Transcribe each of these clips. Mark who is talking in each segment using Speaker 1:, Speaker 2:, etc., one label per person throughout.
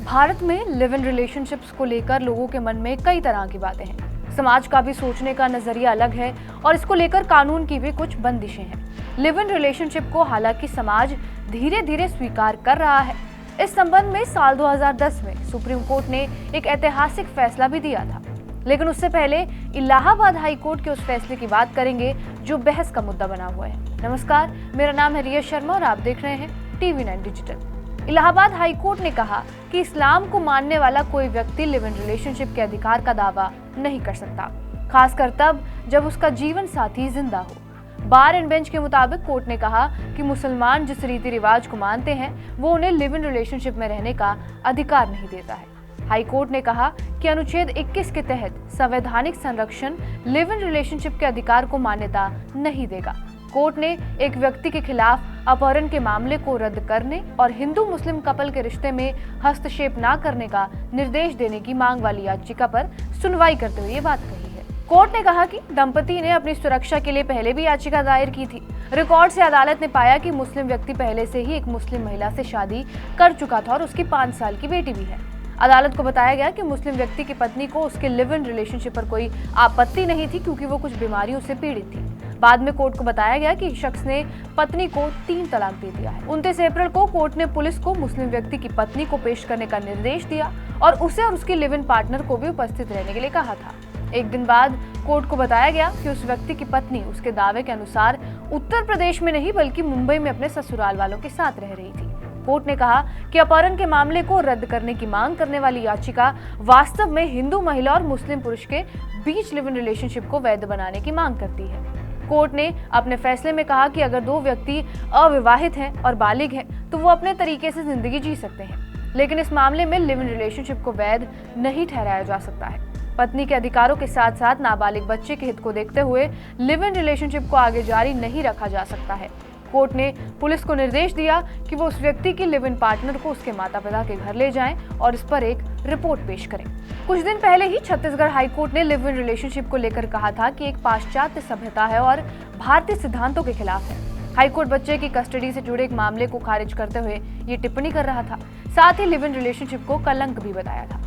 Speaker 1: भारत में live in relationships को लेकर लोगों के मन में कई तरह की बातें हैं। समाज का भी सोचने का नजरिया अलग है और इसको लेकर कानून की भी कुछ बंदिशें हैं। लिव इन रिलेशनशिप को हालांकि समाज धीरे धीरे स्वीकार कर रहा है। इस संबंध में साल 2010 में सुप्रीम कोर्ट ने एक ऐतिहासिक फैसला भी दिया था। लेकिन उससे पहले इलाहाबाद हाई कोर्ट के उस फैसले की बात करेंगे जो बहस का मुद्दा बना हुआ है। नमस्कार, मेरा नाम है रिया शर्मा और आप देख रहे हैं TV9 digital. Allahabad high court ने कहा कि इस्लाम को मानने वाला कोई व्यक्ति लिव इन रिलेशनशिप के अधिकार का दावा नहीं कर सकता, खासकर तब जब उसका जीवन साथी जिंदा हो। बार एंड बेंच के मुताबिक कोर्ट ने कहा कि मुसलमान जिस रीति रिवाज को मानते हैं वो उन्हें लिव इन रिलेशनशिप में रहने का अधिकार नहीं देता है। हाई कोर्ट ने कहा कि अनुच्छेद 21 के तहत संवैधानिक संरक्षण लिव इन रिलेशनशिप के अधिकार को मान्यता नहीं देगा। कोर्ट ने एक व्यक्ति के खिलाफ अपहरण के मामले को रद्द करने और हिंदू मुस्लिम कपल के रिश्ते में हस्तक्षेप न करने का निर्देश देने की मांग वाली याचिका पर सुनवाई करते हुए ये बात कही है। कोर्ट ने कहा कि दंपति ने अपनी सुरक्षा के लिए पहले भी याचिका दायर की थी। रिकॉर्ड से अदालत ने पाया कि मुस्लिम व्यक्ति पहले से ही एक मुस्लिम महिला से शादी कर चुका था और उसकी 5 साल की बेटी भी है। अदालत को बताया गया कि मुस्लिम व्यक्ति की पत्नी को उसके लिव इन रिलेशनशिप पर कोई आपत्ति नहीं थी क्योंकि वो कुछ बीमारियों से पीड़ित थी। बाद में कोर्ट को बताया गया कि शख्स ने पत्नी को 3 तलाक दे दिया है। 29 अप्रैल को कोर्ट ने पुलिस को मुस्लिम व्यक्ति की पत्नी को पेश करने का निर्देश दिया और उसे और उसके लिव इन पार्टनर को भी उपस्थित रहने के लिए कहा था। एक दिन बाद कोर्ट को बताया गया कि उस व्यक्ति की पत्नी उसके दावे के अनुसार उत्तर प्रदेश में नहीं बल्कि मुंबई में अपने ससुराल वालों के साथ रह रही थी। कोर्ट ने कहा कि अपहरण के मामले को रद्द करने की मांग करने वाली याचिका वास्तव में हिंदू महिला और मुस्लिम पुरुष के बीच लिव इन रिलेशनशिप को वैध बनाने की मांग करती है। कोर्ट ने अपने फैसले में कहा कि अगर 2 व्यक्ति अविवाहित हैं और बालिग हैं तो वो अपने तरीके से जिंदगी जी सकते हैं, लेकिन इस मामले में लिव इन रिलेशनशिप को वैध नहीं ठहराया जा सकता है। पत्नी के अधिकारों के साथ साथ नाबालिग बच्चे के हित को देखते हुए लिव इन रिलेशनशिप को आगे जारी नहीं रखा जा सकता है। कोर्ट ने पुलिस को निर्देश दिया कि वो उस व्यक्ति की लिव इन पार्टनर को उसके माता पिता के घर ले जाएं और इस पर एक रिपोर्ट पेश करें। कुछ दिन पहले ही छत्तीसगढ़ हाई कोर्ट ने लिव इन रिलेशनशिप को लेकर कहा था कि एक पाश्चात्य सभ्यता है और भारतीय सिद्धांतों के खिलाफ है। हाई कोर्ट बच्चे की कस्टडी से जुड़े एक मामले को खारिज करते हुए ये टिप्पणी कर रहा था। साथ ही लिव इन रिलेशनशिप को कलंक भी बताया था।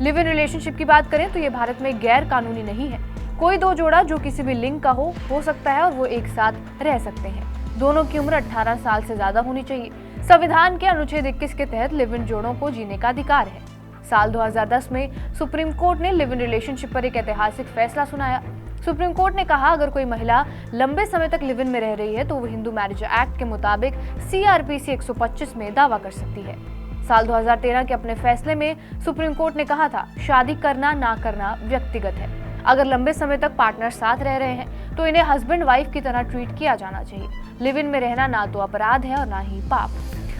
Speaker 1: लिव इन रिलेशनशिप की बात करें तो ये भारत में गैर कानूनी नहीं है। कोई 2 जोड़ा जो किसी भी लिंग का हो सकता है और वो एक साथ रह सकते हैं। दोनों की उम्र 18 साल से ज्यादा होनी चाहिए। संविधान के अनुच्छेद 21 के तहत लिव इन जोड़ों को जीने का अधिकार है। साल 2010 में सुप्रीम कोर्ट ने लिव इन रिलेशनशिप पर एक ऐतिहासिक फैसला सुनाया। सुप्रीम कोर्ट ने कहा अगर कोई महिला लंबे समय तक लिव इन में रह रही है तो वो हिंदू मैरिज एक्ट के मुताबिक CRPC 125 में दावा कर सकती है। साल 2013 के अपने फैसले में सुप्रीम कोर्ट ने कहा था शादी करना ना करना व्यक्तिगत है। अगर लंबे समय तक पार्टनर साथ रह रहे हैं तो इन्हें हस्बैंड वाइफ की तरह ट्रीट किया जाना चाहिए। लिव इन में रहना ना तो अपराध है और ना ही पाप।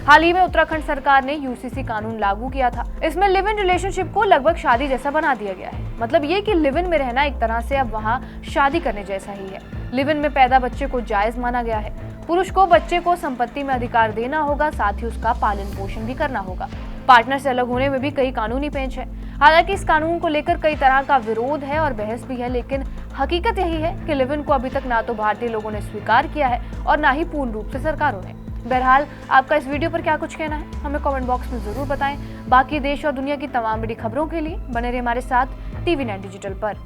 Speaker 1: हाल ही में उत्तराखंड सरकार ने UCC कानून लागू किया था। इसमें लिव इन रिलेशनशिप को लगभग शादी जैसा बना दिया गया है। मतलब ये कि लिव इन में रहना एक तरह से अब वहाँ शादी करने जैसा ही है। लिव इन में पैदा बच्चे को जायज माना गया है। पुरुष को बच्चे को संपत्ति में अधिकार देना होगा, साथ ही उसका पालन पोषण भी करना होगा। पार्टनर से अलग होने में भी कई कानूनी पेंच है। हालांकि इस कानून को लेकर कई तरह का विरोध है और बहस भी है, लेकिन हकीकत यही है कि लिव इन को अभी तक ना तो भारतीय लोगों ने स्वीकार किया है और ना ही पूर्ण रूप से सरकारों ने। बहरहाल आपका इस वीडियो पर क्या कुछ कहना है हमें कमेंट बॉक्स में जरूर बताएं। बाकी देश और दुनिया की तमाम बड़ी खबरों के लिए बने रहिए हमारे साथ TV9 डिजिटल पर।